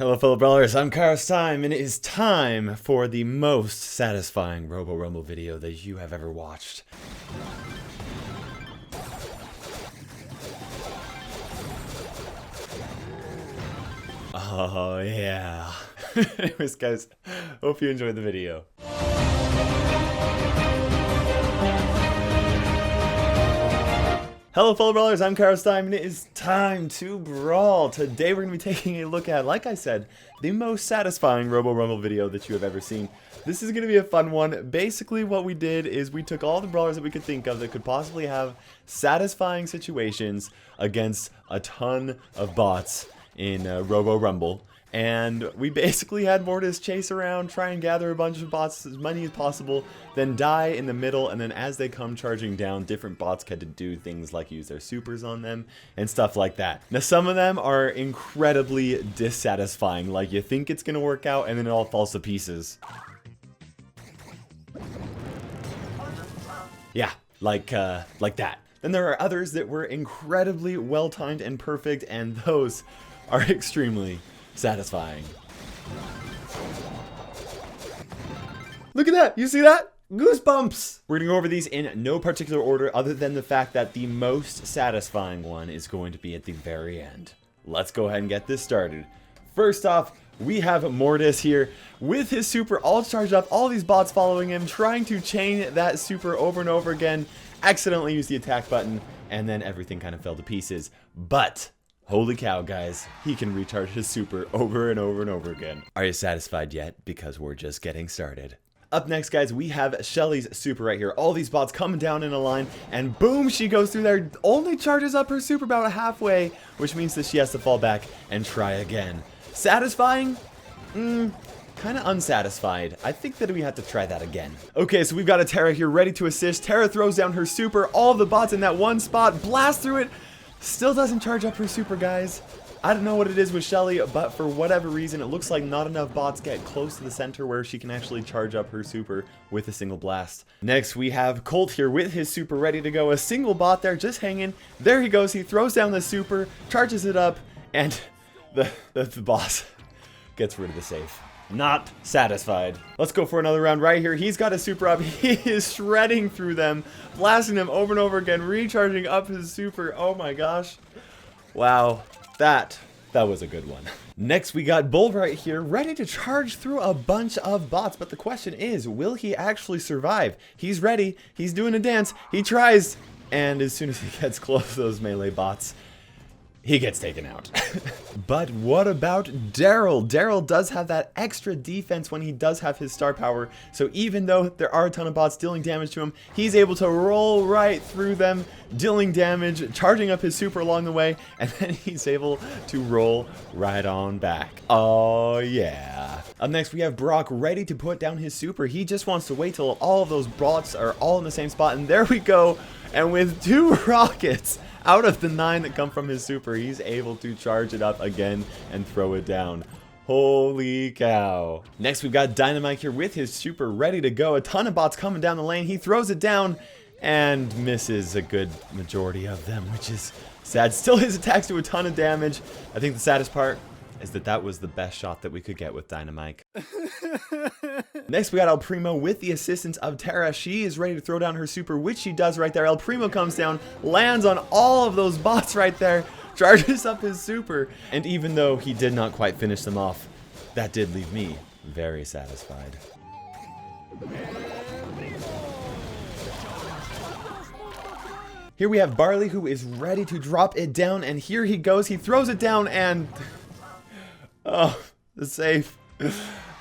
Hello fellow brawlers, I'm KairosTime, and it is time for the most satisfying Robo Rumble video that you have ever watched. Oh yeah. Anyways guys, hope you enjoyed the video. Hello fellow brawlers, I'm KairosTime, and it is time to brawl. Today we're going to be taking a look at, like I said, the most satisfying Robo Rumble video that you have ever seen. This is going to be a fun one. Basically what we did is we took all the brawlers that we could think of that could possibly have satisfying situations against a ton of bots in Robo Rumble. And we basically had Mortis chase around, try and gather a bunch of bots, as many as possible, then die in the middle, and then as they come charging down, different bots had to do things like use their supers on them and stuff like that. Now some of them are incredibly dissatisfying, like you think it's gonna work out and then it all falls to pieces. Yeah, like that. Then there are others that were incredibly well-timed and perfect, and those are extremely satisfying. Look at that! You see that? Goosebumps! We're gonna go over these in no particular order other than the fact that the most satisfying one is going to be at the very end. Let's go ahead and get this started. First off, we have Mortis here with his super all charged up, all these bots following him, trying to chain that super over and over again, accidentally use the attack button, and then everything kind of fell to pieces. But holy cow, guys, he can recharge his super over and over and over again. Are you satisfied yet? Because we're just getting started. Up next, guys, we have Shelly's super right here. All these bots coming down in a line, and boom, she goes through there, only charges up her super about halfway, which means that she has to fall back and try again. Satisfying? Kind of unsatisfied. I think that we have to try that again. Okay, so we've got a Tara here ready to assist. Tara throws down her super. All of the bots in that one spot blast through it. Still doesn't charge up her super, guys. I don't know what it is with Shelly, but for whatever reason, it looks like not enough bots get close to the center where she can actually charge up her super with a single blast. Next, we have Colt here with his super ready to go. A single bot there just hanging. There he goes. He throws down the super, charges it up, and the boss gets rid of the safe. Not satisfied. Let's go for another round right here. He's got a super up. He is shredding through them, blasting them over and over again, recharging up his super. Oh my gosh. Wow. That was a good one. Next, we got Bull right here, ready to charge through a bunch of bots. But the question is, will he actually survive? He's ready. He's doing a dance. He tries. And as soon as he gets close to those melee bots, he gets taken out. But what about Daryl? Daryl does have that extra defense when he does have his star power. So even though there are a ton of bots dealing damage to him, he's able to roll right through them, dealing damage, charging up his super along the way, and then he's able to roll right on back. Oh yeah. Up next, we have Brock ready to put down his super. He just wants to wait till all of those bots are all in the same spot, and there we go. And with 2 rockets out of the 9 that come from his super, he's able to charge it up again and throw it down. Holy cow. Next, we've got Dynamite here with his super ready to go. A ton of bots coming down the lane. He throws it down and misses a good majority of them, which is sad. Still, his attacks do a ton of damage. I think the saddest part is that was the best shot that we could get with Dynamite. Next, we got El Primo with the assistance of Tara. She is ready to throw down her super, which she does right there. El Primo comes down, lands on all of those bots right there, charges up his super, and even though he did not quite finish them off, that did leave me very satisfied. Here we have Barley, who is ready to drop it down, and here he goes. He throws it down, and oh, the safe.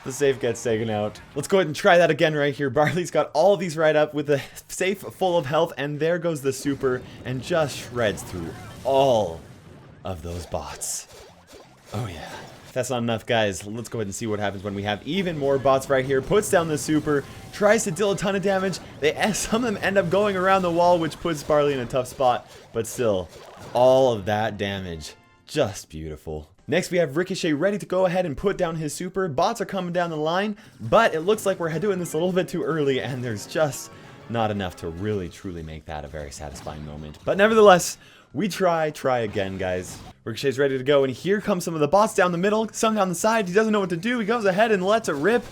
The safe gets taken out. Let's go ahead and try that again right here. Barley's got all of these right up with a safe full of health, and there goes the super and just shreds through all of those bots. Oh yeah. If that's not enough, guys, let's go ahead and see what happens when we have even more bots right here. Puts down the super, tries to deal a ton of damage. Some of them end up going around the wall, which puts Barley in a tough spot, but still, all of that damage. Just beautiful. Next, we have Ricochet ready to go ahead and put down his super. Bots are coming down the line, but it looks like we're doing this a little bit too early, and there's just not enough to really truly make that a very satisfying moment. But nevertheless, We try again, guys. Ricochet's ready to go, and here comes some of the bots down the middle, some down the side. He doesn't know what to do. He goes ahead and lets it rip,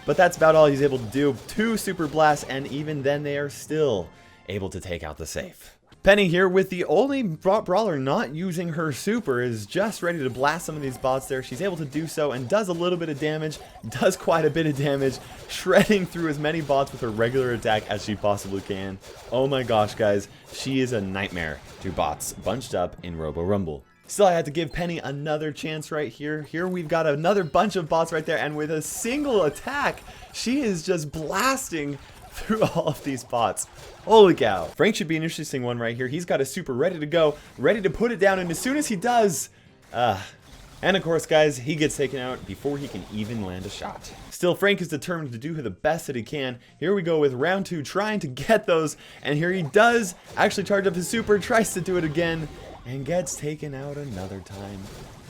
but that's about all he's able to do. 2 super blasts, and even then they are still able to take out the safe. Penny here with the only brawler not using her super is just ready to blast some of these bots there. She's able to do so and does a little bit of damage, does quite a bit of damage, shredding through as many bots with her regular attack as she possibly can. Oh my gosh, guys, she is a nightmare to bots bunched up in Robo Rumble. Still, I had to give Penny another chance right here. Here we've got another bunch of bots right there, and with a single attack, she is just blasting through all of these bots. Holy cow. Frank should be an interesting one right here. He's got a super ready to go, ready to put it down, and as soon as he does, and of course, guys, he gets taken out before he can even land a shot. Still, Frank is determined to do the best that he can. Here we go with round 2, trying to get those, and here he does actually charge up his super, tries to do it again, and gets taken out another time.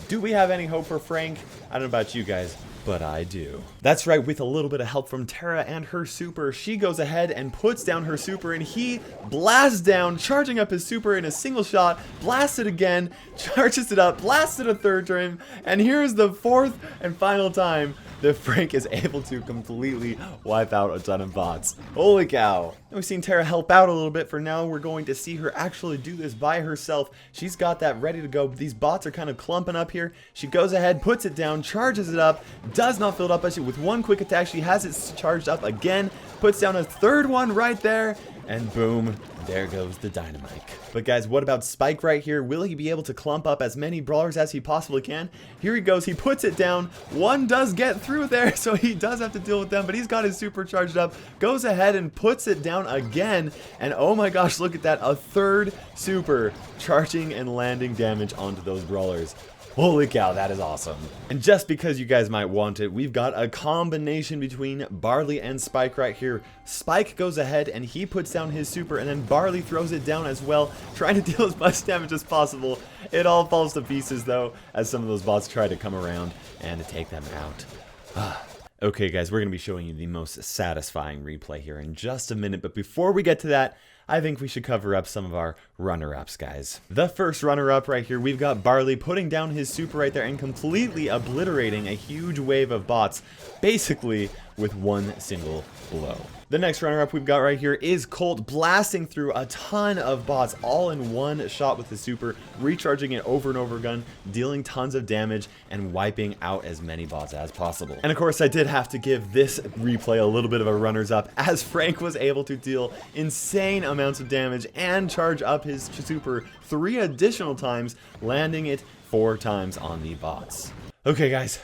Do we have any hope for Frank? I don't know about you guys, but I do. That's right, with a little bit of help from Tara and her super, she goes ahead and puts down her super, and he blasts down, charging up his super in a single shot, blasts it again, charges it up, blasts it a third time, and here's the 4th and final time that Frank is able to completely wipe out a ton of bots. Holy cow. We've seen Tara help out a little bit. For now, we're going to see her actually do this by herself. She's got that ready to go. These bots are kind of clumping up here. She goes ahead, puts it down, charges it up, does not fill it up, but with one quick attack, she has it charged up again, puts down a third one right there, and boom, there goes the Dynamite. But guys, what about Spike right here? Will he be able to clump up as many brawlers as he possibly can? Here he goes, he puts it down. One does get through there, so he does have to deal with them, but he's got his super charged up, goes ahead and puts it down again, and oh my gosh, look at that, a third super charging and landing damage onto those brawlers. Holy cow, that is awesome. And just because you guys might want it, we've got a combination between Barley and Spike right here. Spike goes ahead and he puts down his super, and then Barley throws it down as well, trying to deal as much damage as possible. It all falls to pieces though, as some of those bots try to come around and to take them out. Okay guys, we're going to be showing you the most satisfying replay here in just a minute, but before we get to that, I think we should cover up some of our runner-ups, guys. The first runner-up right here, we've got Barley putting down his super right there and completely obliterating a huge wave of bots, basically with one single blow. The next runner-up we've got right here is Colt blasting through a ton of bots all in one shot with the super, recharging it over and over again, dealing tons of damage, and wiping out as many bots as possible. And of course, I did have to give this replay a little bit of a runners-up, as Frank was able to deal insane amounts of damage and charge up his super 3 additional times, landing it 4 times on the bots. Okay, guys.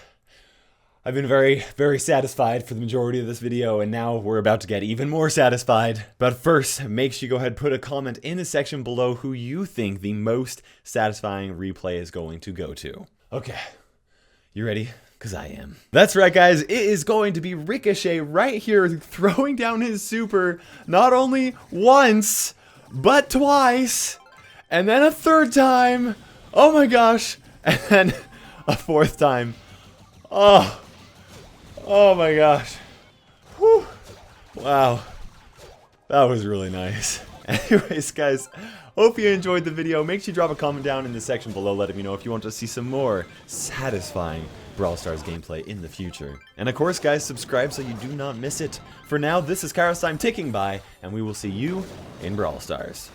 I've been very, very satisfied for the majority of this video, and now we're about to get even more satisfied. But first, make sure you go ahead and put a comment in the section below who you think the most satisfying replay is going to go to. Okay, you ready? Because I am. That's right, guys. It is going to be Ricochet right here throwing down his super not only once, but twice, and then a third time. Oh my gosh. And then a 4th time. Oh my gosh. Whew. Wow. That was really nice. Anyways, guys, hope you enjoyed the video. Make sure you drop a comment down in the section below letting me know if you want to see some more satisfying Brawl Stars gameplay in the future. And of course, guys, subscribe so you do not miss it. For now, this is KairosTime ticking by, and we will see you in Brawl Stars.